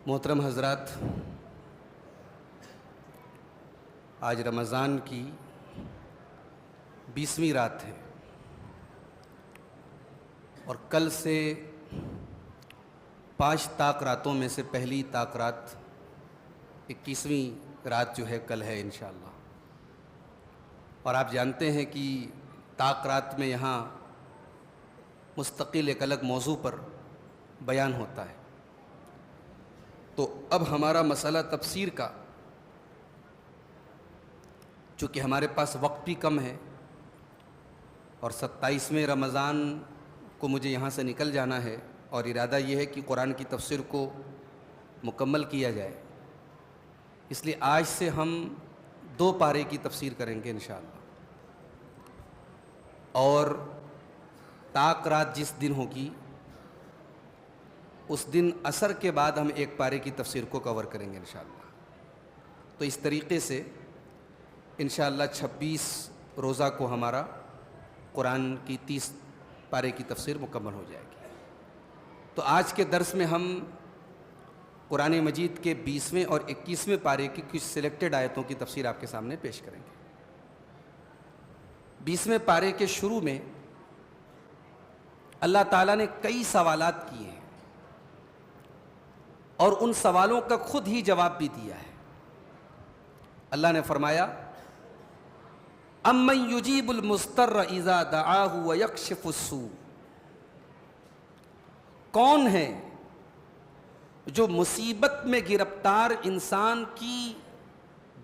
محترم حضرات، آج رمضان کی 20ویں رات ہے اور کل سے 5 طاق راتوں میں سے پہلی طاق رات 21ویں رات جو ہے کل ہے انشاءاللہ۔ اور آپ جانتے ہیں کہ طاق رات میں یہاں مستقل ایک الگ موضوع پر بیان ہوتا ہے۔ تو اب ہمارا مسئلہ تفسیر کا، چونکہ ہمارے پاس وقت بھی کم ہے اور 27ویں رمضان کو مجھے یہاں سے نکل جانا ہے اور ارادہ یہ ہے کہ قرآن کی تفسیر کو مکمل کیا جائے، اس لیے آج سے ہم 2 پارے کی تفسیر کریں گے انشاءاللہ۔ اور طاق رات جس دن ہوگی اس دن عصر کے بعد ہم 1 پارے کی تفسیر کو کور کریں گے انشاءاللہ۔ تو اس طریقے سے انشاءاللہ 26 روزہ کو ہمارا قرآن کی 30 پارے کی تفسیر مکمل ہو جائے گی۔ تو آج کے درس میں ہم قرآن مجید کے 20ویں اور 21ویں پارے کی کچھ سلیکٹڈ آیتوں کی تفسیر آپ کے سامنے پیش کریں گے۔ 20ویں پارے کے شروع میں اللہ تعالیٰ نے کئی سوالات کیے ہیں اور ان سوالوں کا خود ہی جواب بھی دیا ہے۔ اللہ نے فرمایا امن یجیب المضطر اذا دعاہ ویکشف السوء، کون ہے جو مصیبت میں گرفتار انسان کی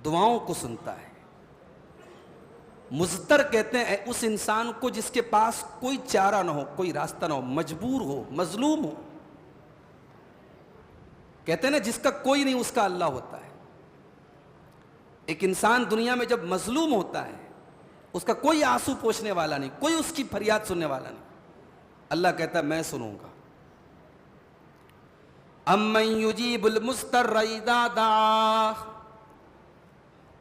دعاؤں کو سنتا ہے۔ مضطر کہتے ہیں اس انسان کو جس کے پاس کوئی چارہ نہ ہو، کوئی راستہ نہ ہو، مجبور ہو، مظلوم ہو، کہتے ہیں نا جس کا کوئی نہیں اس کا اللہ ہوتا ہے۔ ایک انسان دنیا میں جب مظلوم ہوتا ہے، اس کا کوئی آنسو پوچھنے والا نہیں، کوئی اس کی فریاد سننے والا نہیں، اللہ کہتا ہے میں سنوں گا۔ امن یجیب المضطر اذا دعاہ،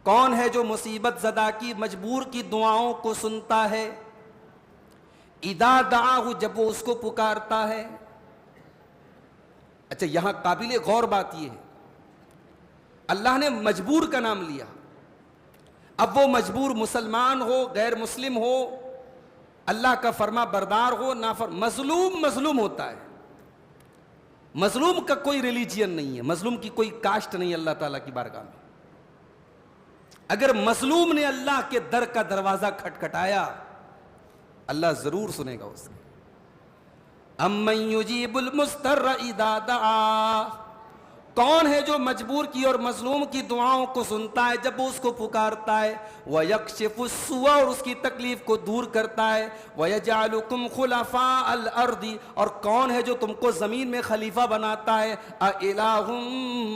کون ہے جو مصیبت زدہ کی، مجبور کی دعاؤں کو سنتا ہے، اذا دعاہ جب وہ اس کو پکارتا ہے۔ اچھا، یہاں قابل غور بات یہ ہے اللہ نے مجبور کا نام لیا۔ اب وہ مجبور مسلمان ہو، غیر مسلم ہو، اللہ کا فرما بردار ہو، مظلوم ہوتا ہے۔ مظلوم کا کوئی ریلیجین نہیں ہے، مظلوم کی کوئی کاسٹ نہیں اللہ تعالیٰ کی بارگاہ میں۔ اگر مظلوم نے اللہ کے در کا دروازہ کھٹکھٹایا اللہ ضرور سنے گا اس کو۔ امن یجیب المضطر اذا دعا، کون ہے جو مجبور کی اور مظلوم کی دعاؤں کو سنتا ہے جب وہ اس کو پکارتا ہے، وَيَكْشِفُ السُّوءَ، اور اس کی تکلیف کو دور کرتا ہے، وَيَجْعَلُكُمْ خُلَفَاءَ الْأَرْضِ، اور کون ہے جو تم کو زمین میں خلیفہ بناتا ہے، أَإِلَٰهٌ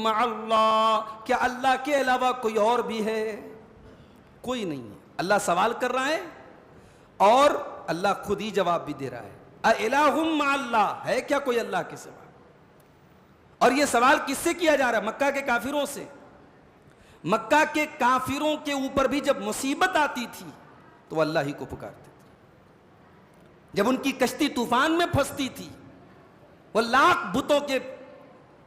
مَّعَ اللَّهِ، کیا اللہ کے علاوہ کوئی اور بھی ہے؟ کوئی نہیں ہے۔ اللہ سوال کر رہا ہے اور اللہ خود ہی جواب بھی دے رہا ہے، أَإِلَٰهٌ مَّعَ اللَّهِ، ہے کیا کوئی اللہ کے سوا؟ اور یہ سوال کس سے کیا جا رہا ہے؟ مکہ کے کافروں سے۔ مکہ کے کافروں کے اوپر بھی جب مصیبت آتی تھی تو وہ اللہ ہی کو پکارتے تھے۔ جب ان کی کشتی طوفان میں پھنستی تھی، وہ لاکھ بتوں کے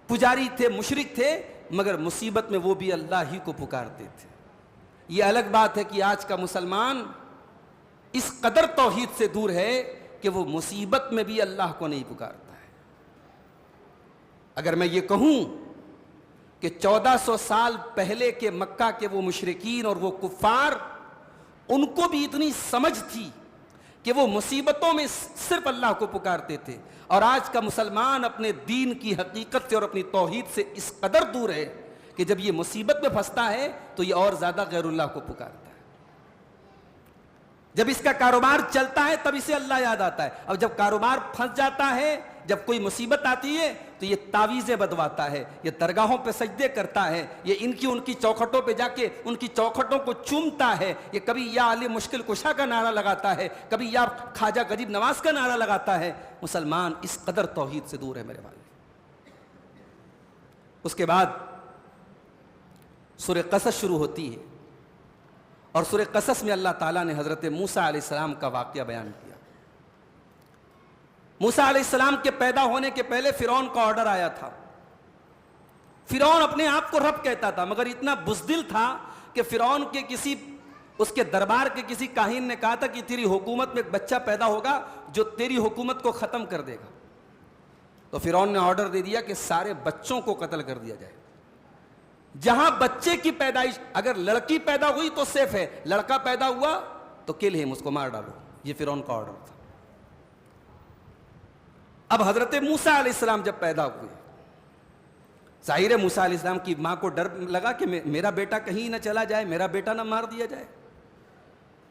پجاری تھے، مشرک تھے، مگر مصیبت میں وہ بھی اللہ ہی کو پکارتے تھے۔ یہ الگ بات ہے کہ آج کا مسلمان اس قدر توحید سے دور ہے کہ وہ مصیبت میں بھی اللہ کو نہیں پکارتا۔ اگر میں یہ کہوں کہ 1400 سال پہلے کے مکہ کے وہ مشرکین اور وہ کفار، ان کو بھی اتنی سمجھ تھی کہ وہ مصیبتوں میں صرف اللہ کو پکارتے تھے، اور آج کا مسلمان اپنے دین کی حقیقت سے اور اپنی توحید سے اس قدر دور ہے کہ جب یہ مصیبت میں پھنستا ہے تو یہ اور زیادہ غیر اللہ کو پکارتا ہے۔ جب اس کا کاروبار چلتا ہے تب اسے اللہ یاد آتا ہے، اب جب کاروبار پھنس جاتا ہے، جب کوئی مصیبت آتی ہے تو یہ تعویذیں بدواتا ہے، یہ درگاہوں پہ سجدے کرتا ہے، یہ ان کی چوکھٹوں پہ جا کے ان کی چوکھٹوں کو چومتا ہے، یہ کبھی یا علی مشکل کشا کا نعرہ لگاتا ہے، کبھی یا خواجہ غریب نواز کا نعرہ لگاتا ہے۔ مسلمان اس قدر توحید سے دور ہے میرے بھائی۔ اس کے بعد سورہ قصص شروع ہوتی ہے اور سورہ قصص میں اللہ تعالیٰ نے حضرت موسیٰ علیہ السلام کا واقعہ بیان کیا۔ موسیٰ علیہ السلام کے پیدا ہونے کے پہلے فرعون کا آرڈر آیا تھا فرعون اپنے آپ کو رب کہتا تھا، مگر اتنا بزدل تھا کہ فرعون کے اس کے دربار کے کسی کاہن نے کہا تھا کہ تیری حکومت میں ایک بچہ پیدا ہوگا جو تیری حکومت کو ختم کر دے گا. تو فرعون نے آرڈر دے دیا کہ سارے بچوں کو قتل کر دیا جائے. جہاں بچے کی پیدائش، اگر لڑکی پیدا ہوئی تو سیف ہے، لڑکا پیدا ہوا تو کل ہم، اس کو مار ڈالو. یہ فرعون کا آرڈر تھا. اب حضرت موسیٰ علیہ السلام جب پیدا ہوئے، ظاہر ہے موسیٰ علیہ السلام کی ماں کو ڈر لگا کہ میرا بیٹا کہیں نہ چلا جائے، میرا بیٹا نہ مار دیا جائے.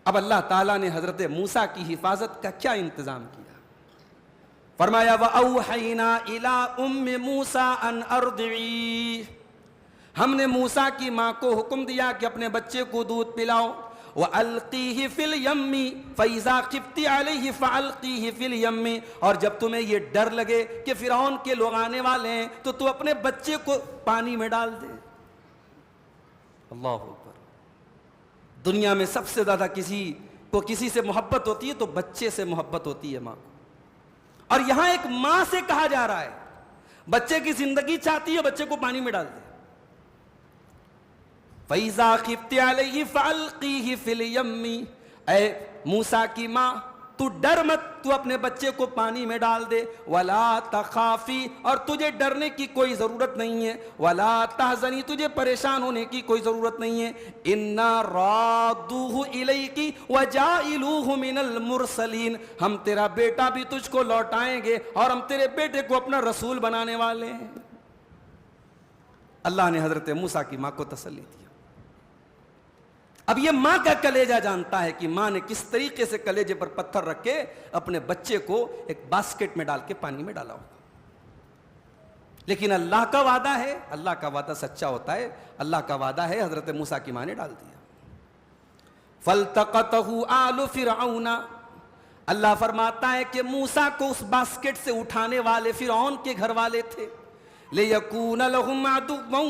اب اللہ تعالیٰ نے حضرت موسیٰ کی حفاظت کا کیا انتظام کیا؟ فرمایا وَأَوْحَيْنَا إِلَىٰ أُمِّ مُوسَىٰ أَنْ أَرْضِعِيهِ، ہم نے موسیٰ کی ماں کو حکم دیا کہ اپنے بچے کو دودھ پلاؤ. وَأَلْقِيهِ فِي الْيَمِّ فَإِذَا خِفْتِ عَلَيْهِ فَأَلْقِيهِ فِي الْيَمِّ، اور جب تمہیں یہ ڈر لگے کہ فرعون کے لوگ آنے والے ہیں تو تو اپنے بچے کو پانی میں ڈال دے. اللہ اکبر. دنیا میں سب سے زیادہ کسی سے محبت ہوتی ہے تو بچے سے محبت ہوتی ہے ماں کو. اور یہاں ایک ماں سے کہا جا رہا ہے بچے کی زندگی چاہتی ہے، بچے کو پانی میں ڈال دے. فَإِذَا خِفْتِ عَلَيْهِ فَأَلْقِيهِ فِي الْيَمِّ، اے موسیٰ کی ماں تو ڈر مت، تو اپنے بچے کو پانی میں ڈال دے. وَلَا تَخَافِي، اور تجھے ڈرنے کی کوئی ضرورت نہیں ہے. وَلَا تَحْزَنِي، تجھے پریشان ہونے کی کوئی ضرورت نہیں ہے. إِنَّا رَادُّوهُ إِلَيْكِ وَجَاعِلُوهُ مِنَ الْمُرْسَلِينَ، ہم تیرا بیٹا بھی تجھ کو لوٹائیں گے اور ہم تیرے بیٹے کو اپنا رسول بنانے والے ہیں. اللہ نے حضرت موسیٰ کی ماں کو تسلی دی. اب یہ ماں کا کلیجہ جانتا ہے کہ ماں نے کس طریقے سے کلیجے پر پتھر رکھ کے اپنے بچے کو ایک باسکٹ میں ڈال کے پانی میں ڈالا ہوگا. لیکن اللہ کا وعدہ ہے، اللہ کا وعدہ سچا ہوتا ہے. اللہ کا وعدہ ہے، حضرت موسیٰ کی ماں نے ڈال دیا. فَالْتَقَطَهُ آلُ فِرْعَوْنَ، اللہ فرماتا ہے کہ موسیٰ کو اس باسکٹ سے اٹھانے والے فرعون کے گھر والے تھے. لِيَكُونَ لَهُمْ عَدُوًّا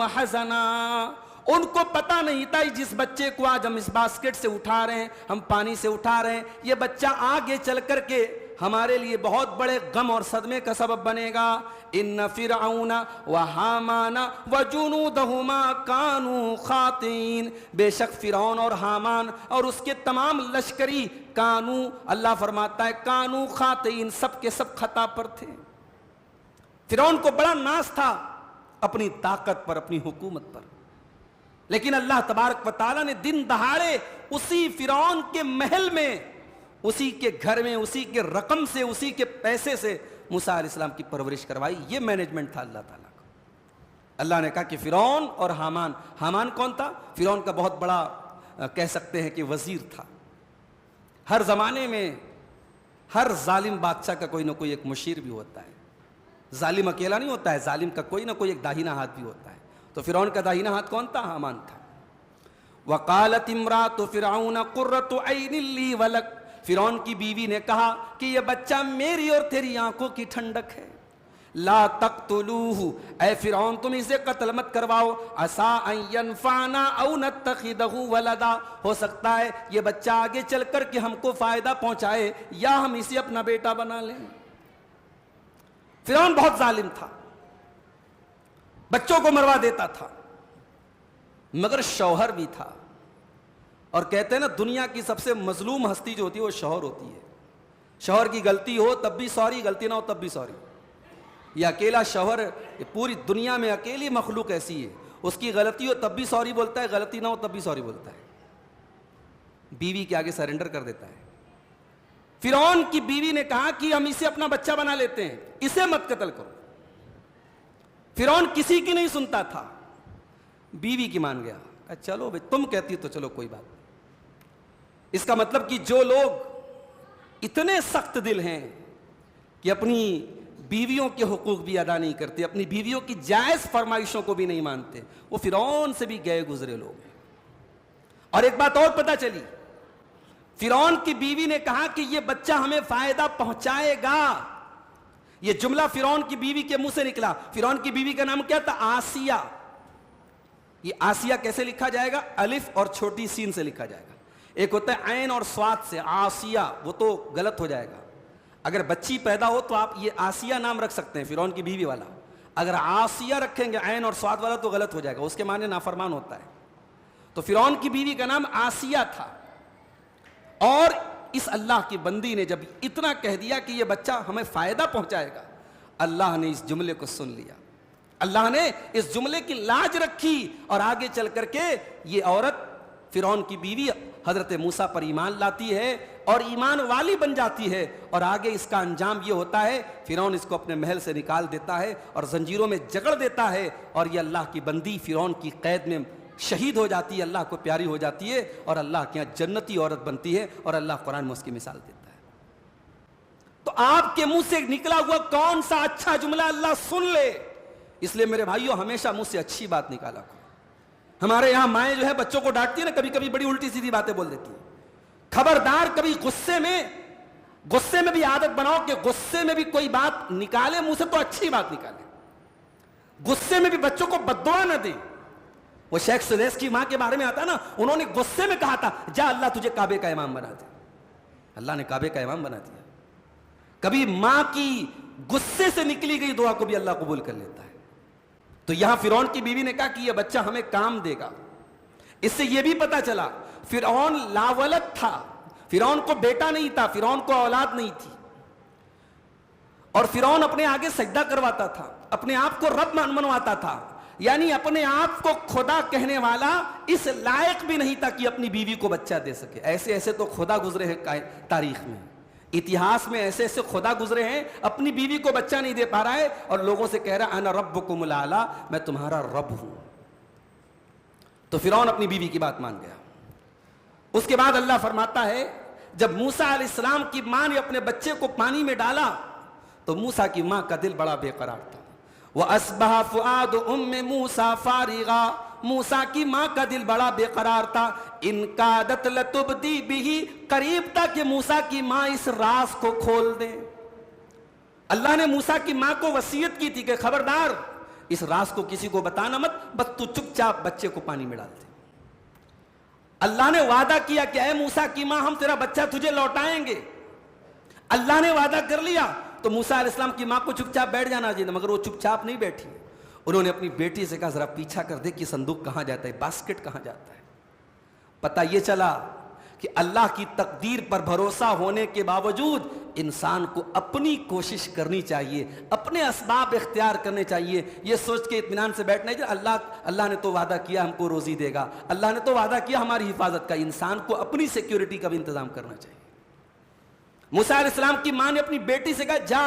وَحَزَنًا، ان کو پتہ نہیں تھا جس بچے کو آج ہم اس باسکٹ سے اٹھا رہے ہیں، ہم پانی سے اٹھا رہے ہیں، یہ بچہ آگے چل کر کے ہمارے لیے بہت بڑے غم اور صدمے کا سبب بنے گا. ان فرعون وحامان وجنودہما کانوا خاطئین، بے شک فرعون اور حامان اور اس کے تمام لشکری کانو، اللہ فرماتا ہے کانوا خاطئین، سب کے سب خطا پر تھے. فرعون کو بڑا ناز تھا اپنی طاقت پر، اپنی حکومت پر، لیکن اللہ تبارک و تعالیٰ نے دن دہاڑے اسی فرعون کے محل میں، اسی کے گھر میں، اسی کے رقم سے، اسی کے پیسے سے موسیٰ علیہ السلام کی پرورش کروائی. یہ مینجمنٹ تھا اللہ تعالیٰ کا. اللہ نے کہا کہ فرعون اور حامان. حامان کون تھا؟ فرعون کا بہت بڑا کہہ سکتے ہیں کہ وزیر تھا. ہر زمانے میں ہر ظالم بادشاہ کا کوئی نہ کوئی ایک مشیر بھی ہوتا ہے. ظالم اکیلا نہیں ہوتا ہے، ظالم کا کوئی نہ کوئی ایک داہنا ہاتھ بھی ہوتا ہے. تو فرعون کا داہنا ہاتھ کون تھا؟ حامان تھا. وقالت امرأۃ فرعون قرۃ عین لی ولک، فرعون کی بیوی نے کہا کہ یہ بچہ میری اور تیری آنکھوں کی ٹھنڈک ہے. لا تقتلوہ، اے فرعون تم اسے قتل مت کرواؤ. عسیٰ ان ینفعنا او نتخذہ ولدا، ہو سکتا ہے یہ بچہ آگے چل کر کے ہم کو فائدہ پہنچائے یا ہم اسے اپنا بیٹا بنا لیں. فرعون بہت ظالم تھا، بچوں کو مروا دیتا تھا، مگر شوہر بھی تھا. اور کہتے ہیں نا دنیا کی سب سے مظلوم ہستی جو ہوتی ہے وہ شوہر ہوتی ہے. شوہر کی غلطی ہو تب بھی سوری، غلطی نہ ہو تب بھی سوری. یہ اکیلا شوہر، پوری دنیا میں اکیلی مخلوق ایسی ہے، اس کی غلطی ہو تب بھی سوری بولتا ہے، غلطی نہ ہو تب بھی سوری بولتا ہے. بیوی کے آگے سرنڈر کر دیتا ہے. فرعون کی بیوی نے کہا کہ ہم اسے اپنا بچہ بنا لیتے ہیں، اسے مت قتل کرو. فرعون کسی کی نہیں سنتا تھا، بیوی کی مان گیا. چلو بھائی تم کہتی تو چلو کوئی بات. اس کا مطلب کہ جو لوگ اتنے سخت دل ہیں کہ اپنی بیویوں کے حقوق بھی ادا نہیں کرتے، اپنی بیویوں کی جائز فرمائشوں کو بھی نہیں مانتے، وہ فرعون سے بھی گئے گزرے لوگ ہیں. اور ایک بات اور پتہ چلی، فرعون کی بیوی نے کہا کہ یہ بچہ ہمیں فائدہ پہنچائے گا. یہ جملہ فرعون کی بیوی کے منہ سے نکلا. فرعون کی بیوی کا نام کیا تھا؟ آسیہ. یہ آسیہ کیسے لکھا جائے گا؟ الف اور چھوٹی سین سے لکھا جائے گا. ایک ہوتا ہے عین اور صاد سے، آسیہ، وہ تو غلط ہو جائے گا. اگر بچی پیدا ہو تو آپ یہ آسیہ نام رکھ سکتے ہیں، فرعون کی بیوی والا. اگر آسیہ رکھیں گے عین اور صاد والا تو غلط ہو جائے گا, اس کے معنی نافرمان ہوتا ہے. تو فرعون کی بیوی کا نام آسیہ تھا. اور اس اللہ کی بندی نے جب اتنا کہہ دیا کہ یہ بچہ ہمیں فائدہ پہنچائے گا, اللہ نے اس جملے کو سن لیا, اللہ نے اس جملے کی لاج رکھی, اور آگے چل کر کے یہ عورت فرعون کی بیوی حضرت موسیٰ پر ایمان لاتی ہے اور ایمان والی بن جاتی ہے. اور آگے اس کا انجام یہ ہوتا ہے, فرعون اس کو اپنے محل سے نکال دیتا ہے اور زنجیروں میں جکڑ دیتا ہے, اور یہ اللہ کی بندی فرعون کی قید میں شہید ہو جاتی ہے, اللہ کو پیاری ہو جاتی ہے, اور اللہ کے یہاں جنتی عورت بنتی ہے, اور اللہ قرآن میں اس کی مثال دیتا ہے. تو آپ کے منہ سے نکلا ہوا کون سا اچھا جملہ اللہ سن لے. اس لیے میرے بھائیوں, ہمیشہ منہ سے اچھی بات نکالا کرو. ہمارے یہاں مائیں جو ہے بچوں کو ڈانٹتی ہے نا, کبھی کبھی بڑی الٹی سیدھی باتیں بول دیتی ہیں. خبردار, کبھی غصے میں بھی عادت بناؤ کہ غصے میں بھی کوئی بات نکالے منہ سے تو اچھی بات نکالے. غصے میں بھی بچوں کو بددعا نہ دیں. وہ شیخ سلیس کی ماں کے بارے میں آتا نا, انہوں نے غصے میں کہا تھا جا اللہ تجھے کعبے کا امام بنا دے. اللہ نے کعبے کا امام بنا دیا. کبھی ماں کی غصے سے نکلی گئی دعا کو بھی اللہ قبول کر لیتا ہے. تو یہاں فرعون کی بیوی نے کہا کہ یہ بچہ ہمیں کام دے گا. اس سے یہ بھی پتا چلا فرعون لاولد تھا, فرعون کو بیٹا نہیں تھا, فرعون کو اولاد نہیں تھی, اور فرعون اپنے آگے سجدہ کرواتا تھا, اپنے آپ کو رب منواتا تھا. یعنی اپنے آپ کو خدا کہنے والا اس لائق بھی نہیں تھا کہ اپنی بیوی کو بچہ دے سکے. ایسے ایسے تو خدا گزرے ہیں تاریخ میں, اتہاس میں ایسے ایسے خدا گزرے ہیں, اپنی بیوی کو بچہ نہیں دے پا رہا ہے اور لوگوں سے کہہ رہا انا ربکم الاعلی, میں تمہارا رب ہوں. تو فرعون اپنی بیوی کی بات مان گیا. اس کے بعد اللہ فرماتا ہے جب موسیٰ علیہ السلام کی ماں نے اپنے بچے کو پانی میں ڈالا تو موسیٰ کی ماں کا دل بڑا بے قرار تھا. وَأَصْبَحَ فُؤَادُ أُمِّ مُوسَىٰ فَارِغًا, موسیٰ کی ماں کا دل بڑا بے قرار تھا. إِن كَادَتْ لَتُبْدِي بِهِ, قریب تھا کہ موسیٰ کی ماں اس راز کو کھول دے. اللہ نے موسیٰ کی ماں کو وصیت کی تھی کہ خبردار اس راز کو کسی کو بتانا مت, بس تو چپ چاپ بچے کو پانی میں ڈال دے. اللہ نے وعدہ کیا کہ اے موسیٰ کی ماں ہم تیرا بچہ تجھے لوٹائیں گے. اللہ نے وعدہ کر لیا تو موسیٰ علیہ السلام کی ماں کو چپ چاپ بیٹھ جانا چاہیے, مگر وہ چپ چاپ نہیں بیٹھی. انہوں نے اپنی بیٹی سے کہا ذرا پیچھا کر دے کہ صندوق کہاں جاتا ہے, باسکٹ کہاں جاتا ہے. پتہ یہ چلا کہ اللہ کی تقدیر پر بھروسہ ہونے کے باوجود انسان کو اپنی کوشش کرنی چاہیے, اپنے اسباب اختیار کرنے چاہیے. یہ سوچ کے اطمینان سے بیٹھنا ہے اللہ نے تو وعدہ کیا ہم کو روزی دے گا, اللہ نے تو وعدہ کیا ہماری حفاظت کا. انسان کو اپنی سیکیورٹی کا بھی انتظام کرنا چاہیے. موسیٰ علیہ السلام کی ماں نے اپنی بیٹی سے کہا جا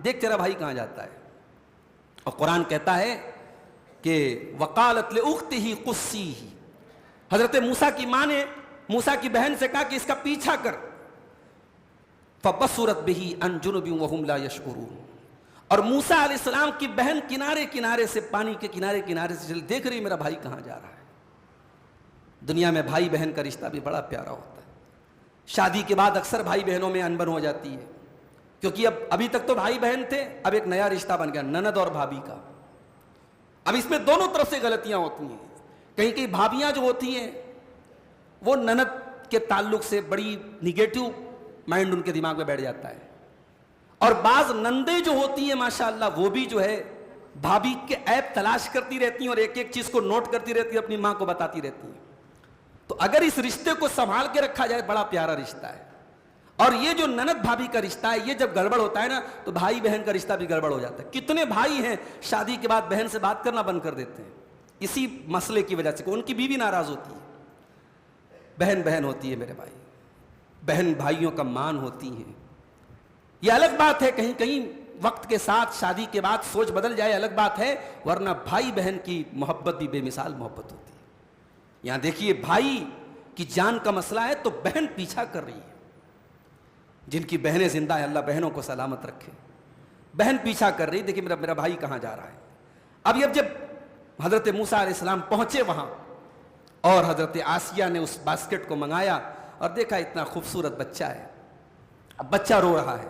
دیکھ تیرا بھائی کہاں جاتا ہے. اور قرآن کہتا ہے کہ وقالت لأختہ قصیہ, حضرت موسیٰ کی ماں نے موسیٰ کی بہن سے کہا کہ اس کا پیچھا کر. فبصرت بہ عن جنب وہم لا یشعرون, اور موسیٰ علیہ السلام کی بہن کنارے کنارے سے, پانی کے کنارے کنارے سے چل دیکھ رہی میرا بھائی کہاں جا رہا ہے. دنیا میں بھائی بہن کا رشتہ بھی بڑا پیارا ہوتا ہے. شادی کے بعد اکثر بھائی بہنوں میں انبن ہو جاتی ہے, کیونکہ ابھی تک تو بھائی بہن تھے, اب ایک نیا رشتہ بن گیا نند اور بھابھی کا. اب اس میں دونوں طرف سے غلطیاں ہوتی ہیں. کہیں کہیں بھابیاں جو ہوتی ہیں وہ نند کے تعلق سے بڑی نگیٹو مائنڈ ان کے دماغ میں بیٹھ جاتا ہے, اور بعض نندیں جو ہوتی ہیں ماشاءاللہ وہ بھی جو ہے بھابھی کے عیب تلاش کرتی رہتی ہیں اور ایک ایک چیز کو نوٹ کرتی رہتی ہیں, اپنی ماں کو بتاتی رہتی ہیں. تو اگر اس رشتے کو سنبھال کے رکھا جائے بڑا پیارا رشتہ ہے. اور یہ جو نند بھابھی کا رشتہ ہے یہ جب گڑبڑ ہوتا ہے نا تو بھائی بہن کا رشتہ بھی گڑبڑ ہو جاتا ہے. کتنے بھائی ہیں شادی کے بعد بہن سے بات کرنا بند کر دیتے ہیں اسی مسئلے کی وجہ سے کہ ان کی بیوی ناراض ہوتی ہے. بہن بہن ہوتی ہے میرے بھائی, بہن بھائیوں کا مان ہوتی ہیں. یہ الگ بات ہے کہیں کہیں وقت کے ساتھ شادی کے بعد سوچ بدل جائے الگ بات ہے, ورنہ بھائی بہن کی محبت بھی بے مثال محبت ہوتی ہے. یہاں دیکھیے بھائی کی جان کا مسئلہ ہے تو بہن پیچھا کر رہی ہے. جن کی بہنیں زندہ ہیں اللہ بہنوں کو سلامت رکھے. بہن پیچھا کر رہی, دیکھیے میرا بھائی کہاں جا رہا ہے. اب جب حضرت موسیٰ علیہ السلام پہنچے وہاں اور حضرت آسیہ نے اس باسکٹ کو منگایا اور دیکھا اتنا خوبصورت بچہ ہے. اب بچہ رو رہا ہے,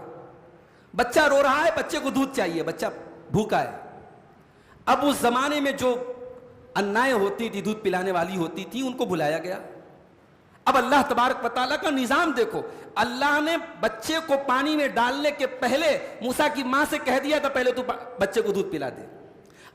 بچہ رو رہا ہے, بچے کو دودھ چاہیے, بچہ بھوکا ہے. اب اس زمانے میں جو انائیں ہوتی تھی دودھ پلانے والی ہوتی تھی ان کو بلایا گیا. اب اللہ تبارک و تعالیٰ کا نظام دیکھو, اللہ نے بچے کو پانی میں ڈالنے کے پہلے موسیٰ کی ماں سے کہہ دیا تھا پہلے تو بچے کو دودھ پلا دے.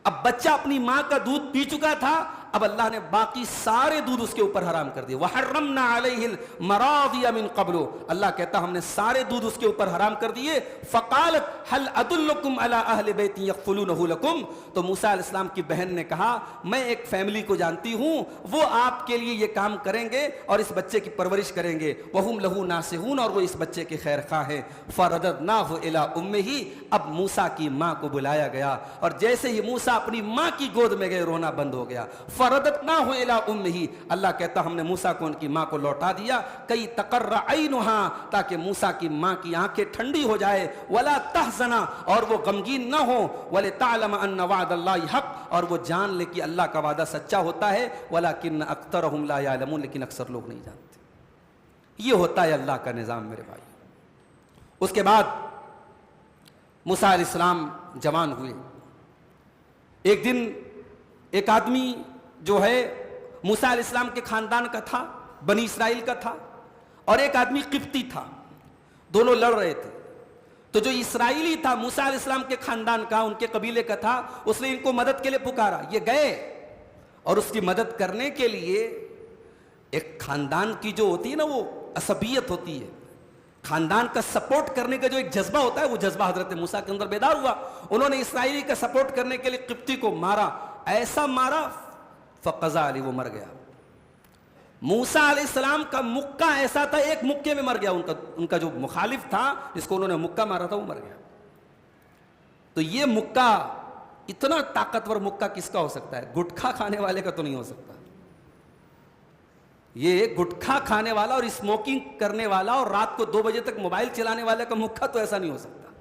اب بچہ اپنی ماں کا دودھ پی چکا تھا، اب اللہ نے باقی سارے دودھ اس کے اوپر حرام کر دیے. وحرمنا علیہ المراضی من قبل، اللہ کہتا ہم نے سارے دودھ اس کے اوپر حرام کر دیے. فقالت هل ادلکم علی اہل بیت یکفلونہ لکم، تو موسیٰ علیہ السلام کی بہن نے کہا میں ایک فیملی کو جانتی ہوں، وہ آپ کے لیے یہ کام کریں گے اور اس بچے کی پرورش کریں گے. وہم لہ ناصحون، اور وہ اس بچے کے خیر خواہ ہیں. فرددناہ الی امہ، اب موسیٰ کی ماں کو بلایا گیا اور جیسے ہی موسیٰ اپنی ماں کی گود میں گئے رونا بند ہو گیا. فرددناہ الی امہ، اللہ کہتا ہم نے موسیٰ کو ان کی ماں کو لوٹا دیا. کئی تقر عینہا، تاکہ موسیٰ کی ماں کی آنکھیں ٹھنڈی ہو جائے. ولا تحزن، اور وہ غمگین نہ ہو. ولتعلم ان وعد اللہ حق، اور وہ جان لے کہ اللہ کا وعدہ سچا ہوتا ہے. ولکن اکثرہم لا یعلمون، لیکن اکثر لوگ نہیں جانتے. یہ ہوتا ہے اللہ کا نظام میرے بھائی. اس کے بعد موسیٰ علیہ السلام جوان ہوئے. ایک دن ایک آدمی جو ہے موسیٰ علیہ السلام کے خاندان کا تھا، بنی اسرائیل کا تھا، اور ایک آدمی قبطی تھا. دونوں لڑ رہے تھے. تو جو اسرائیلی تھا موسیٰ علیہ السلام کے خاندان کا، ان کے قبیلے کا تھا، اس نے ان کو مدد کے لیے پکارا. یہ گئے اور اس کی مدد کرنے کے لیے ایک خاندان کی جو ہوتی ہے نا وہ عصبیت ہوتی ہے، خاندان کا سپورٹ کرنے کا جو ایک جذبہ ہوتا ہے، وہ جذبہ حضرت موسیٰ کے اندر بیدار ہوا. انہوں نے اسرائیلی کا سپورٹ کرنے کے لیے قبطی کو مارا، ایسا مارا فقضا علی، وہ مر گیا. موسیٰ علیہ السلام کا مکہ ایسا تھا، ایک مکے میں مر گیا. ان کا جو مخالف تھا جس کو انہوں نے مکہ مارا تھا وہ مر گیا. تو یہ مکہ، اتنا طاقتور مکہ کس کا ہو سکتا ہے؟ گٹکھا کھانے والے کا تو نہیں ہو سکتا. یہ گٹکھا کھانے والا اور اسموکنگ کرنے والا اور رات کو 2 بجے تک موبائل چلانے والے کا مکہ تو ایسا نہیں ہو سکتا.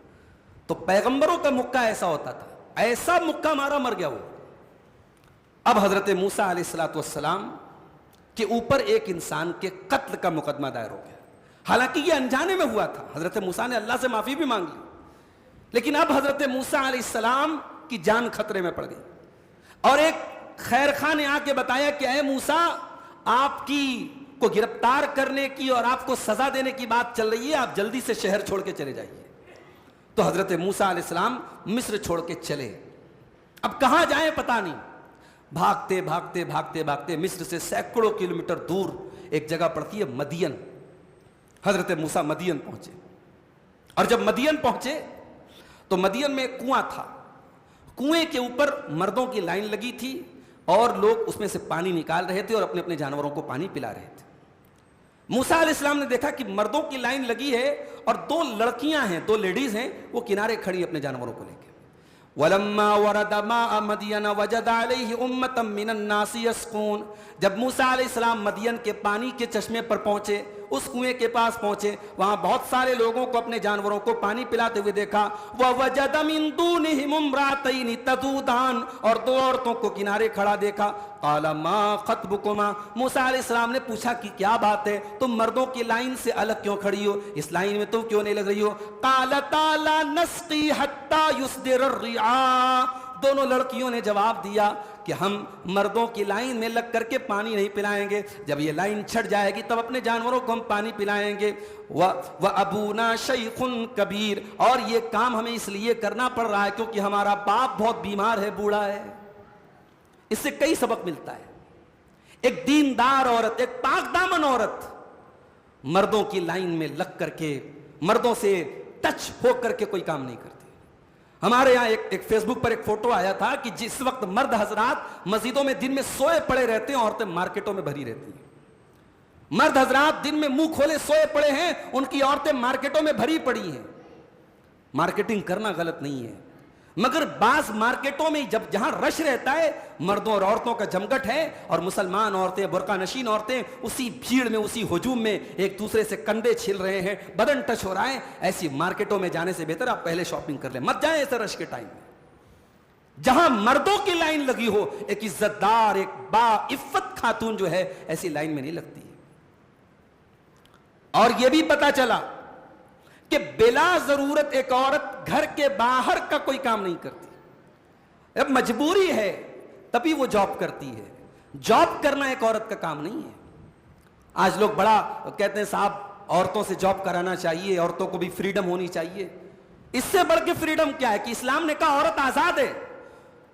تو پیغمبروں کا مکہ ایسا ہوتا تھا، ایسا مکہ مارا مر گیا وہ. اب حضرت موسیٰ علیہ السلام کے اوپر ایک انسان کے قتل کا مقدمہ دائر ہو گیا. حالانکہ یہ انجانے میں ہوا تھا، حضرت موسیٰ نے اللہ سے معافی بھی مانگ لی، لیکن اب حضرت موسیٰ علیہ السلام کی جان خطرے میں پڑ گئی. اور ایک خیر خواہ نے آ کے بتایا کہ اے موسیٰ، آپ کی کو گرفتار کرنے کی اور آپ کو سزا دینے کی بات چل رہی ہے، آپ جلدی سے شہر چھوڑ کے چلے جائیے. تو حضرت موسیٰ علیہ السلام مصر چھوڑ کے چلے. اب کہاں جائیں پتہ نہیں. بھاگتے بھاگتے بھاگتے بھاگتے مصر سے سینکڑوں کلومیٹر دور ایک جگہ پڑتی ہے مدین. حضرت موسیٰ مدین پہنچے، اور جب مدین پہنچے تو مدین میں ایک کنواں تھا. کنویں کے اوپر مردوں کی لائن لگی تھی اور لوگ اس میں سے پانی نکال رہے تھے اور اپنے اپنے جانوروں کو پانی پلا رہے تھے. موسیٰ علیہ السلام نے دیکھا کہ مردوں کی لائن لگی ہے اور 2 لڑکیاں ہیں، 2 لیڈیز ہیں، وہ کنارے کھڑی اپنے جانوروں کو لے کے. وَلَمَّا وَرَدَ مَاءَ مَدْيَنَ وَجَدَ عَلَيْهِ أُمَّةً مِّنَ النَّاسِ يَسْقُونَ. جب موسیٰ علیہ السلام مدین کے پانی کے چشمے پر پہنچے، اس کنویں کے پاس پہنچے، وہاں بہت سارے لوگوں کو اپنے جانوروں کو پانی پلاتے ہوئے دیکھا. وَوَجَدَ مِن دُونِهِمُ امْرَأَتَيْنِ تَذُودَانِ، اور 2 عورتوں کو کنارے کھڑا دیکھا. قَالَ مَا خَطْبُكُمَا، موسیٰ علیہ السلام نے پوچھا کہ کیا بات ہے، تم مردوں کی لائن سے الگ کیوں کھڑی ہو، اس لائن میں تم کیوں نہیں لگ رہی ہو؟ قَالَتَا لَا نَسْقِي حَتَّى يُصْدِرَ الرِّعَاءُ. دونوں لڑکیوں نے جواب دیا کہ ہم مردوں کی لائن میں لگ کر کے پانی نہیں پلائیں گے، جب یہ لائن چھٹ جائے گی تب اپنے جانوروں کو ہم پانی پلائیں گے. وَأَبُونَا شَيْخٌ كَبِيرٌ، اور یہ کام ہمیں اس لیے کرنا پڑ رہا ہے کیونکہ ہمارا باپ بہت بیمار ہے، بوڑھا ہے. اس سے کئی سبق ملتا ہے. ایک دیندار عورت، ایک پاک دامن عورت مردوں کی لائن میں لگ کر کے مردوں سے ٹچ ہو کر کے کوئی کام نہیں کرتی. ہمارے یہاں ایک فیس بک پر ایک فوٹو آیا تھا کہ جس وقت مرد حضرات مسجدوں میں دن میں سوئے پڑے رہتے ہیں، عورتیں مارکیٹوں میں بھری رہتی ہیں. مرد حضرات دن میں منہ کھولے سوئے پڑے ہیں، ان کی عورتیں مارکیٹوں میں بھری پڑی ہیں. مارکیٹنگ کرنا غلط نہیں ہے، مگر بعض مارکیٹوں میں جہاں رش رہتا ہے، مردوں اور عورتوں کا جمگٹ ہے، اور مسلمان عورتیں، برقع نشین عورتیں اسی بھیڑ میں، اسی ہجوم میں ایک دوسرے سے کندھے چھل رہے ہیں، بدن ٹچ ہو رہا ہے. ایسی مارکیٹوں میں جانے سے بہتر آپ پہلے شاپنگ کر لیں، مت جائیں ایسے رش کے ٹائم میں. جہاں مردوں کی لائن لگی ہو، ایک عزت دار، ایک با عفت خاتون جو ہے ایسی لائن میں نہیں لگتی. اور یہ بھی پتا چلا کہ بلا ضرورت ایک عورت گھر کے باہر کا کوئی کام نہیں کرتی. اب مجبوری ہے تبھی وہ جاب کرتی ہے. جاب کرنا ایک عورت کا کام نہیں ہے. آج لوگ بڑا کہتے ہیں صاحب عورتوں سے جاب کرانا چاہیے، عورتوں کو بھی فریڈم ہونی چاہیے. اس سے بڑھ کے فریڈم کیا ہے کہ اسلام نے کہا عورت آزاد ہے.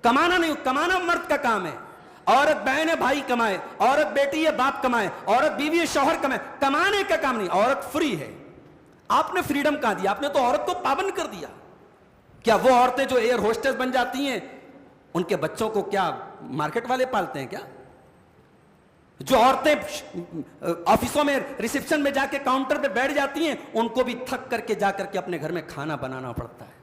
کمانا نہیں، کمانا مرد کا کام ہے، عورت بہن ہے بھائی کمائے، عورت بیٹی ہے باپ کمائے، عورت بیوی ہے شوہر کمائے، کمانے کا کام نہیں، عورت فری ہے۔ آپ نے فریڈم کہاں دیا؟ آپ نے تو عورت کو پابند کر دیا۔ کیا وہ عورتیں جو ایئر ہوسٹس بن جاتی ہیں ان کے بچوں کو کیا مارکیٹ والے پالتے ہیں کیا؟ جو عورتیں آفسوں میں ریسیپشن میں جا کے کاؤنٹر پہ بیٹھ جاتی ہیں ان کو بھی تھک کر کے جا کر کے اپنے گھر میں کھانا بنانا پڑتا ہے،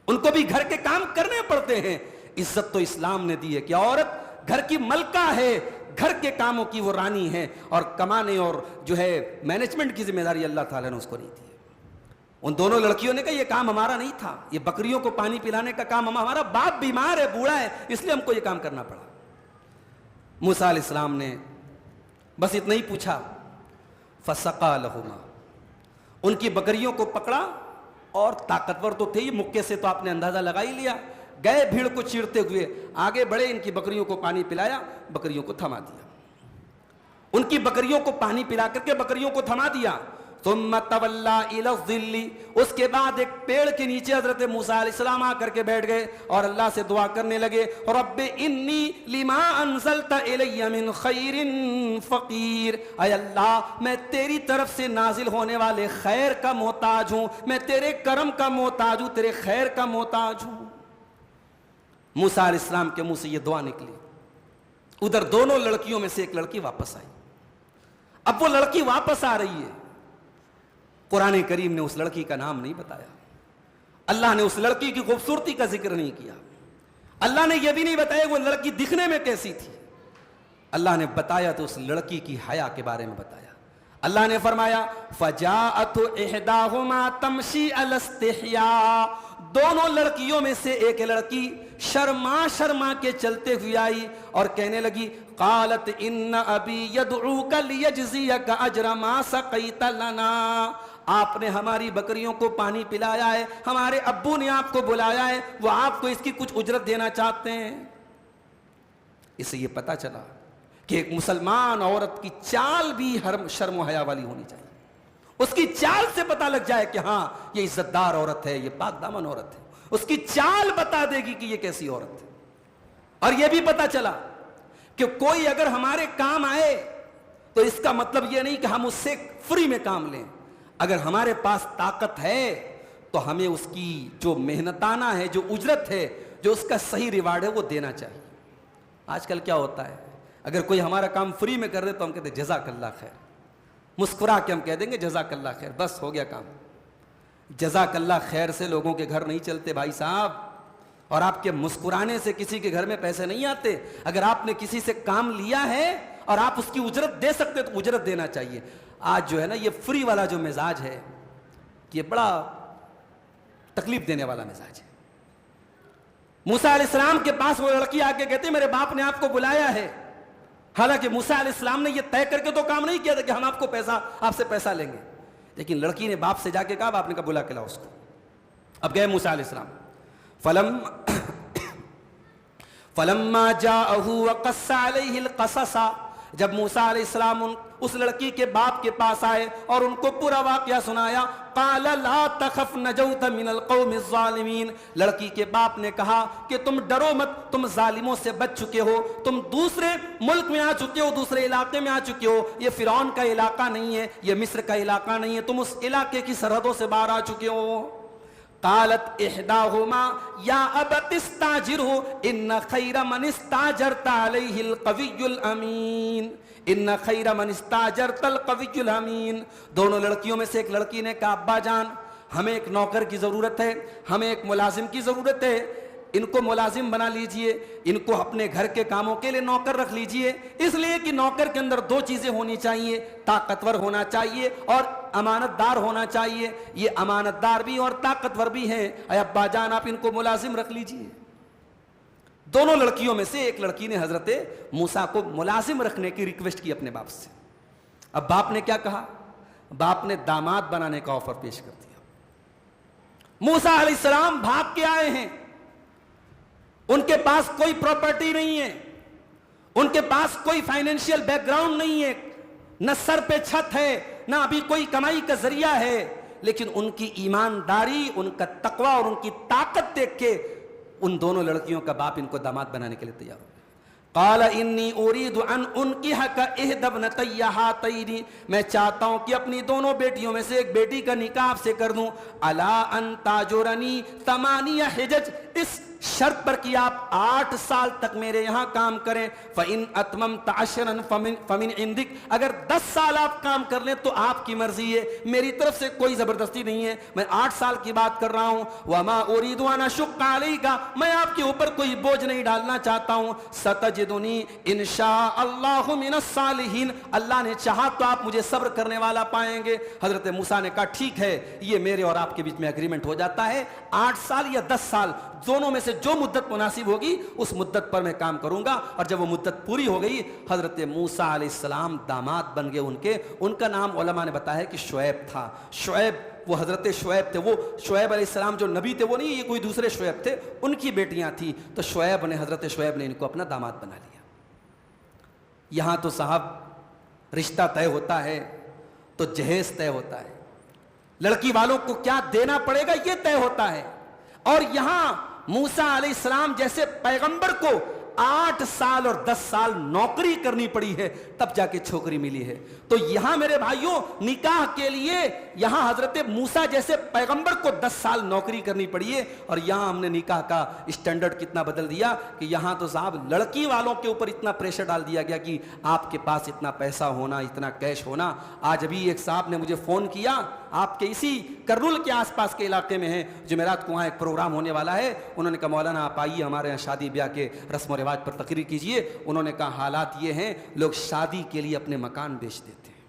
ان کو بھی گھر کے کام کرنے پڑتے ہیں۔ عزت تو اسلام نے دی ہے کہ عورت گھر کی ملکہ ہے، گھر کے کاموں کی وہ رانی ہے، اور کمانے اور جو ہے مینجمنٹ کی ذمہ داری اللہ تعالیٰ نے اس کو نہیں دی۔ ان دونوں لڑکیوں نے کہا یہ کام ہمارا نہیں تھا، یہ بکریوں کو پانی پلانے کا کام ہمارا باپ بیمار ہے، بوڑھا ہے، اس لیے ہم کو یہ کام کرنا پڑا۔ موسیٰ علیہ السلام نے بس اتنا ہی پوچھا، فَسَقَا لَهُمَا، ان کی بکریوں کو پکڑا، اور طاقتور تو تھے، مکے سے تو آپ نے اندازہ لگا ہی لیا، گئے بھیڑ کو چیرتے ہوئے آگے بڑھے، ان کی بکریوں کو پانی پلایا، بکریوں کو تھما دیا، ان کی بکریوں کو پانی پلا کر کے بکریوں کو تھما دیا۔ ثم تولا الی الظل، اس کے بعد ایک پیڑ کے نیچے حضرت موسیٰ علیہ السلام آ کر کے بیٹھ گئے اور اللہ سے دعا کرنے لگے، رب انی لما انزلت الی من خیر فقیر، اے اللہ میں تیری طرف سے نازل ہونے والے خیر کا محتاج ہوں، میں تیرے کرم کا محتاج ہوں، تیرے خیر کا محتاج ہوں۔ موسیٰ علیہ السلام کے منہ سے یہ دعا نکلی۔ ادھر دونوں لڑکیوں میں سے ایک لڑکی واپس آئی۔ اب وہ لڑکی واپس آ رہی ہے، قرآن کریم نے اس لڑکی کا نام نہیں بتایا، اللہ نے اس لڑکی کی خوبصورتی کا ذکر نہیں کیا، اللہ نے یہ بھی نہیں بتایا وہ لڑکی دکھنے میں کیسی تھی، اللہ نے بتایا تو اس لڑکی کی حیا کے بارے میں بتایا۔ اللہ نے فرمایا فَجَاءَتْ إِحْدَاهُمَا تَمْشِي عَلَى اسْتِحْيَاءٍ، دونوں لڑکیوں میں سے ایک لڑکی شرما شرما کے چلتے ہوئے آئی اور کہنے لگی، قالت ان ابی یدعوک لیجزیک اجر ما سقیت لنا، آپ نے ہماری بکریوں کو پانی پلایا ہے، ہمارے ابو نے آپ کو بلایا ہے، وہ آپ کو اس کی کچھ اجرت دینا چاہتے ہیں۔ اس سے یہ پتا چلا کہ ایک مسلمان عورت کی چال بھی شرم و حیا والی ہونی چاہیے، اس کی چال سے پتا لگ جائے کہ ہاں یہ عزت دار عورت ہے، یہ پاک دامن عورت ہے، اس کی چال بتا دے گی کہ یہ کیسی عورت ہے۔ اور یہ بھی پتا چلا کہ کوئی اگر ہمارے کام آئے تو اس کا مطلب یہ نہیں کہ ہم اس سے فری میں کام لیں، اگر ہمارے پاس طاقت ہے تو ہمیں اس کی جو محنتانہ ہے، جو اجرت ہے، جو اس کا صحیح ریوارڈ ہے وہ دینا چاہیے۔ آج کل کیا ہوتا ہے، اگر کوئی ہمارا کام فری میں کر دے تو ہم کہتے ہیں جزاک اللہ خیر، مسکرا کے ہم کہہ دیں گے جزاک اللہ خیر، بس ہو گیا کام۔ جزاک اللہ خیر سے لوگوں کے گھر نہیں چلتے بھائی صاحب، اور آپ کے مسکرانے سے کسی کے گھر میں پیسے نہیں آتے۔ اگر آپ نے کسی سے کام لیا ہے اور آپ اس کی اجرت دے سکتے تو اجرت دینا چاہیے۔ آج جو ہے نا یہ فری والا جو مزاج ہے یہ بڑا تکلیف دینے والا مزاج ہے۔ موسیٰ علیہ السلام کے پاس وہ لڑکی آ کے کہتے میرے باپ نے آپ کو بلایا ہے، حالانکہ موسیٰ علیہ السلام نے یہ طے کر کے تو کام نہیں کیا تھا کہ ہم آپ سے پیسہ لیں گے، لیکن لڑکی نے باپ سے جا کے کہا، باپ نے کہا بلا کے لاؤ اس کو۔ اب گئے موسیٰ علیہ السلام، فلما جاءه وقص عليه القصص، جب موسیٰ علیہ السلام اس لڑکی کے باپ کے پاس آئے اور ان کو پورا واقعہ سنایا، قال لا تخف نجوت من القوم الظالمین، لڑکی کے باپ نے کہا کہ تم ڈرو مت، تم ظالموں سے بچ چکے ہو، تم دوسرے ملک میں آ چکے ہو، دوسرے علاقے میں آ چکے ہو، یہ فرعون کا علاقہ نہیں ہے، یہ مصر کا علاقہ نہیں ہے، تم اس علاقے کی سرحدوں سے باہر آ چکے ہو۔ قالت احداهما یا ابت استاجره ان خیر من استاجرت علیہ القوی الامین، ان خیر من استاجرت القوی الامین، دونوں لڑکیوں میں سے ایک لڑکی نے کہا ابا جان ہمیں ایک نوکر کی ضرورت ہے، ہمیں ایک ملازم کی ضرورت ہے، ان کو ملازم بنا لیجئے، ان کو اپنے گھر کے کاموں کے لیے نوکر رکھ لیجئے، اس لیے کہ نوکر کے اندر دو چیزیں ہونی چاہیے، طاقتور ہونا چاہیے اور امانت دار ہونا چاہیے، یہ امانت دار بھی اور طاقتور بھی ہیں، اے ابا جان آپ ان کو ملازم رکھ لیجئے۔ دونوں لڑکیوں میں سے ایک لڑکی نے حضرت موسیٰ کو ملازم رکھنے کی ریکویسٹ کی اپنے باپ سے۔ اب باپ نے کیا کہا؟ باپ نے داماد بنانے کا آفر پیش کر دیا۔ موسیٰ علیہ السلام بھاگ کے آئے ہیں، ان کے پاس کوئی پراپرٹی نہیں ہے، ان کے پاس کوئی فائنینشیل بیک گراؤنڈ نہیں ہے، نہ سر پہ چھت ہے، نہ ابھی کوئی کمائی کا ذریعہ ہے، لیکن ان کی ایمانداری، ان کا تقوی اور ان کی طاقت دیکھ کے ان دونوں لڑکیوں کا باپ ان کو داماد بنانے کے لیے تیار ہو گیا. قال انی اريد ان انکحک احدی ابنتی ہاتین، میں چاہتا ہوں کہ اپنی دونوں بیٹیوں میں سے ایک بیٹی کا نکاح آپ سے کر دوں. الا ان تاجرنی 8 حجج، اس شرط پر کہ آپ 8 سال تک میرے یہاں کام کریں. فإن اتممت 10 فمن عندک، اگر 10 سال آپ کام کر لیں تو آپ کی مرضی ہے، میری طرف سے کوئی زبردستی نہیں ہے، میں 8 سال کی بات کر رہا ہوں. وما اريد ان اشق علیک، میں آپ کے اوپر کوئی بوجھ نہیں ڈالنا چاہتا ہوں. ستجدنی ان شاء اللہ من الصالحین، اللہ نے چاہا تو آپ مجھے صبر کرنے والا پائیں گے. حضرت موسیٰ نے کہا ٹھیک ہے، یہ میرے اور آپ کے بیچ میں ایگریمنٹ ہو جاتا ہے، 8 سال یا 10 سال دونوں میں سے جو مدت مناسب ہوگی اس مدت پر میں کام کروں گا. اور جب وہ مدت پوری ہو گئی، حضرت موسیٰ علیہ السلام داماد بن گئے. ان کا نام علماء نے بتایا کہ شعیب تھا. شعیب، وہ حضرت شعیب تھے، وہ شعیب علیہ السلام جو نبی تھے وہ نہیں، یہ کوئی دوسرے شعیب تھے، ان کی بیٹیاں تھیں. تو حضرت شعیب نے ان کو اپنا داماد بنا لیا. یہاں تو صاحب رشتہ طے ہوتا ہے تو جہیز طے ہوتا ہے، لڑکی والوں کو کیا دینا پڑے گا یہ طے ہوتا ہے. اور یہاں موسیٰ علیہ السلام جیسے پیغمبر کو 8 سال اور 10 سال نوکری کرنی پڑی ہے تب جا کے چھوکری ملی ہے. تو یہاں میرے بھائیوں نکاح کے لیے یہاں حضرت موسیٰ جیسے پیغمبر کو 10 سال نوکری کرنی پڑی ہے. اور یہاں ہم نے نکاح کا اسٹینڈرڈ کتنا بدل دیا کہ یہاں تو صاحب لڑکی والوں کے اوپر اتنا پریشر ڈال دیا گیا کہ آپ کے پاس اتنا پیسہ ہونا، اتنا کیش ہونا. آج ابھی ایک صاحب نے مجھے فون کیا، آپ کے اسی کرنول کے آس پاس کے علاقے میں ہیں، جمعرات کو وہاں ایک پروگرام ہونے والا ہے. انہوں نے کہا مولانا آپ آئیے ہمارے یہاں شادی بیاہ کے رسم و رواج پر تقریر کیجئے. انہوں نے کہا حالات یہ ہیں، لوگ شادی کے لیے اپنے مکان بیچ دیتے ہیں،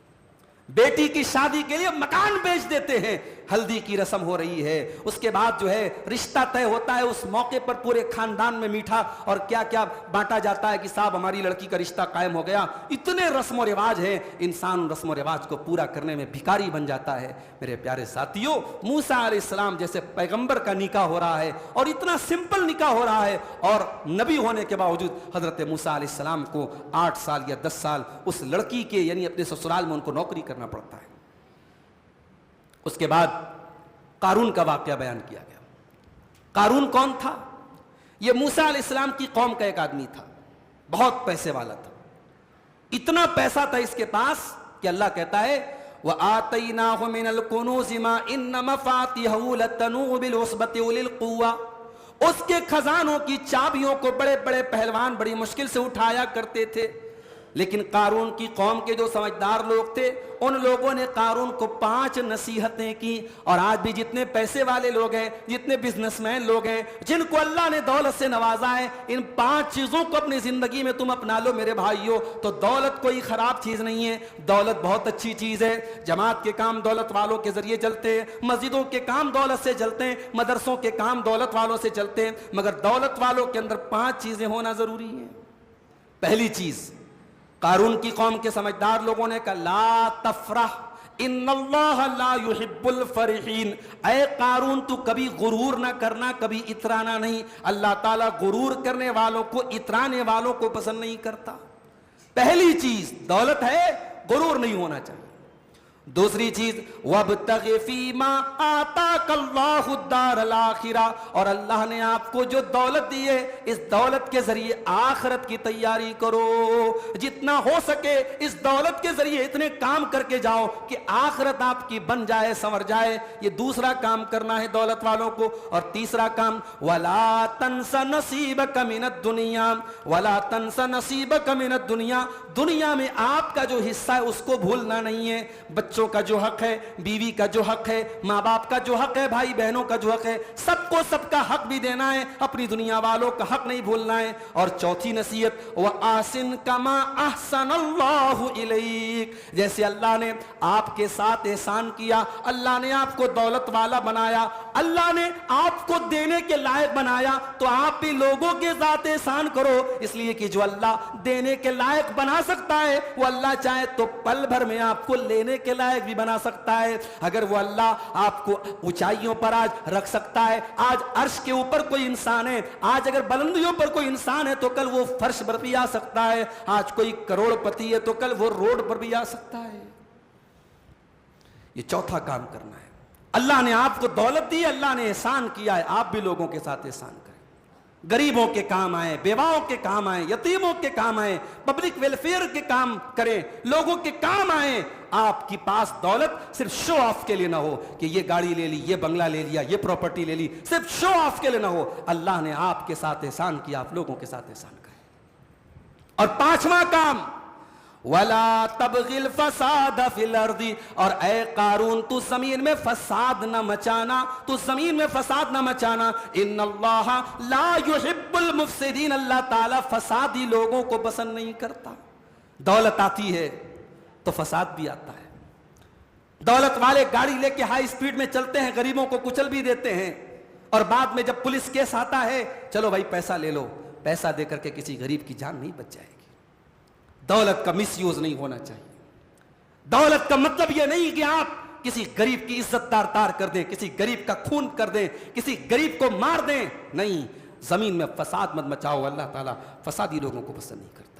بیٹی کی شادی کے لیے مکان بیچ دیتے ہیں. ہلدی کی رسم ہو رہی ہے، اس کے بعد جو ہے رشتہ طے ہوتا ہے، اس موقع پر پورے خاندان میں میٹھا اور کیا کیا بانٹا جاتا ہے کہ صاحب ہماری لڑکی کا رشتہ قائم ہو گیا. اتنے رسم و رواج ہیں، انسان رسم و رواج کو پورا کرنے میں بھکاری بن جاتا ہے. میرے پیارے ساتھیوں، موسیٰ علیہ السلام جیسے پیغمبر کا نکاح ہو رہا ہے اور اتنا سمپل نکاح ہو رہا ہے، اور نبی ہونے کے باوجود حضرت موسیٰ علیہ السلام کو 8 سال یا 10 سال اس لڑکی کے یعنی اپنے سسرال میں ان کو نوکری کرنا پڑتا ہے. اس کے بعد قارون کا واقعہ بیان کیا گیا. قارون کون تھا؟ یہ موسیٰ علیہ السلام کی قوم کا ایک آدمی تھا، بہت پیسے والا تھا. اتنا پیسہ تھا اس کے پاس کہ اللہ کہتا ہے وَآتَيْنَاهُ مِنَ الْكُنُوزِ مَا إِنَّ مَفَاتِحَهُ لَتَنُوءُ بِالْعُصْبَةِ أُولِي الْقُوَّةِ، اس کے خزانوں کی چابیوں کو بڑے بڑے پہلوان بڑی مشکل سے اٹھایا کرتے تھے. لیکن قارون کی قوم کے جو سمجھدار لوگ تھے ان لوگوں نے قارون کو 5 نصیحتیں کی. اور آج بھی جتنے پیسے والے لوگ ہیں، جتنے بزنس مین لوگ ہیں، جن کو اللہ نے دولت سے نوازا ہے، ان 5 چیزوں کو اپنی زندگی میں تم اپنا لو میرے بھائیوں. تو دولت کوئی خراب چیز نہیں ہے، دولت بہت اچھی چیز ہے. جماعت کے کام دولت والوں کے ذریعے چلتے ہیں، مسجدوں کے کام دولت سے چلتے ہیں، مدرسوں کے کام دولت والوں سے چلتے ہیں، مگر دولت والوں کے اندر 5 چیزیں ہونا ضروری ہیں. پہلی چیز، قارون کی قوم کے سمجھدار لوگوں نے کہا لا تفرح ان اللہ لا يحب الفرحین. اے قارون تو کبھی غرور نہ کرنا، کبھی اترانا نہیں. اللہ تعالیٰ غرور کرنے والوں کو، اترانے والوں کو پسند نہیں کرتا. پہلی چیز دولت ہے، غرور نہیں ہونا چاہیے. دوسری چیز وابتغ فیما آتاک اللہ الدار الاخرہ، اور اللہ نے آپ کو جو دولت دی ہے اس دولت کے ذریعے آخرت کی تیاری کرو. جتنا ہو سکے اس دولت کے ذریعے اتنے کام کر کے جاؤ کہ آخرت آپ کی بن جائے، سنور جائے. یہ دوسرا کام کرنا ہے دولت والوں کو. اور تیسرا کام ولا تنس نصیبک من الدنیا، ولا تنس نصیبک من الدنیا، دنیا میں آپ کا جو حصہ ہے اس کو بھولنا نہیں ہے. بچوں کا جو حق ہے، بیوی کا جو حق ہے، ماں باپ کا جو حق ہے، بھائی بہنوں کا جو حق ہے، سب کو سب کا حق بھی دینا ہے، اپنی دنیا والوں کا حق نہیں بھولنا ہے. اور چوتھی نصیحت وَآسِن كَمَا أَحْسَنَ اللَّهُ إِلَيْكَ، جیسے اللہ نے آپ کے ساتھ احسان کیا، اللہ نے آپ کو دولت والا بنایا، اللہ نے آپ کو دینے کے لائق بنایا، تو آپ بھی لوگوں کے ذات احسان کرو. اس لیے کہ جو اللہ دینے کے لائق بنا سکتا ہے وہ اللہ چاہے تو پل بھر میں آپ کو لینے کے لائق بھی بنا سکتا ہے. اگر وہ اللہ آپ کو اونچائیوں پر آج رکھ سکتا ہے، آج عرش کے اوپر کوئی انسان ہے، آج اگر بلندیوں پر کوئی انسان ہے تو کل وہ فرش پر بھی آ سکتا ہے، آج کوئی کروڑ پتی ہے تو کل وہ روڈ پر بھی آ سکتا ہے. یہ چوتھا کام کرنا ہے. اللہ نے آپ کو دولت دی، اللہ نے احسان کیا ہے، آپ بھی لوگوں کے ساتھ احسان کریں. غریبوں کے کام آئیں، بیواؤں کے کام آئیں، یتیموں کے کام آئیں، پبلک ویلفیئر کے کام کریں، لوگوں کے کام آئیں۔ آپ کی پاس دولت صرف شو آف کے لیے نہ ہو کہ یہ گاڑی لے لی، یہ بنگلہ لے لیا، یہ پراپرٹی لے لی، صرف شو آف کے لیے نہ ہو۔ اللہ نے آپ کے ساتھ احسان کیا، آپ لوگوں کے ساتھ احسان کریں۔ اور پانچواں کام، وَلَا تَبْغِ الْفَسَادَ فِي الْأَرْضِ، اور اے قارون تو زمین میں فساد نہ مچانا، تو زمین میں فساد نہ مچانا۔ ان اللہ لا يحب المفسدین، اللہ تعالیٰ فسادی لوگوں کو پسند نہیں کرتا۔ دولت آتی ہے تو فساد بھی آتا ہے۔ دولت والے گاڑی لے کے ہائی سپیڈ میں چلتے ہیں، غریبوں کو کچل بھی دیتے ہیں، اور بعد میں جب پولیس کیس آتا ہے، چلو بھائی پیسہ لے لو، پیسہ دے کر کے کسی غریب کی جان نہیں بچ جائے گی۔ دولت کا مس یوز نہیں ہونا چاہیے۔ دولت کا مطلب یہ نہیں کہ آپ کسی غریب کی عزت تار کر دیں، کسی غریب کا خون کر دیں، کسی غریب کو مار دیں، نہیں۔ زمین میں فساد مت مچاؤ، اللہ تعالیٰ فسادی لوگوں کو پسند نہیں کرتا۔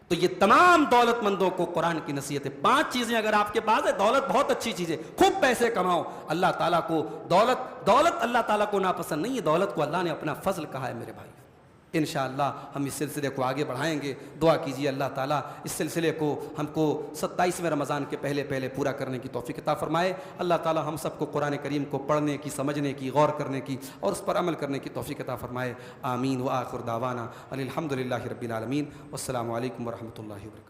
تو یہ تمام دولت مندوں کو قرآن کی نصیحت ہے۔ 5 چیزیں اگر آپ کے پاس ہے، دولت بہت اچھی چیز ہے، خوب پیسے کماؤ، اللہ تعالیٰ کو دولت اللہ تعالیٰ کو ناپسند نہیں ہے، دولت کو اللہ نے اپنا فضل کہا ہے میرے بھائی۔ انشاءاللہ ہم اس سلسلے کو آگے بڑھائیں گے۔ دعا کیجیے اللہ تعالیٰ اس سلسلے کو ہم کو 27ویں رمضان کے پہلے پورا کرنے کی توفیق عطا فرمائے۔ اللہ تعالیٰ ہم سب کو قرآن کریم کو پڑھنے کی، سمجھنے کی، غور کرنے کی اور اس پر عمل کرنے کی توفیق عطا فرمائے۔ آمین۔ وآخر دعوانا الحمدللہ رب العالمین، والسلام علیکم ورحمۃ اللہ وبرکاتہ۔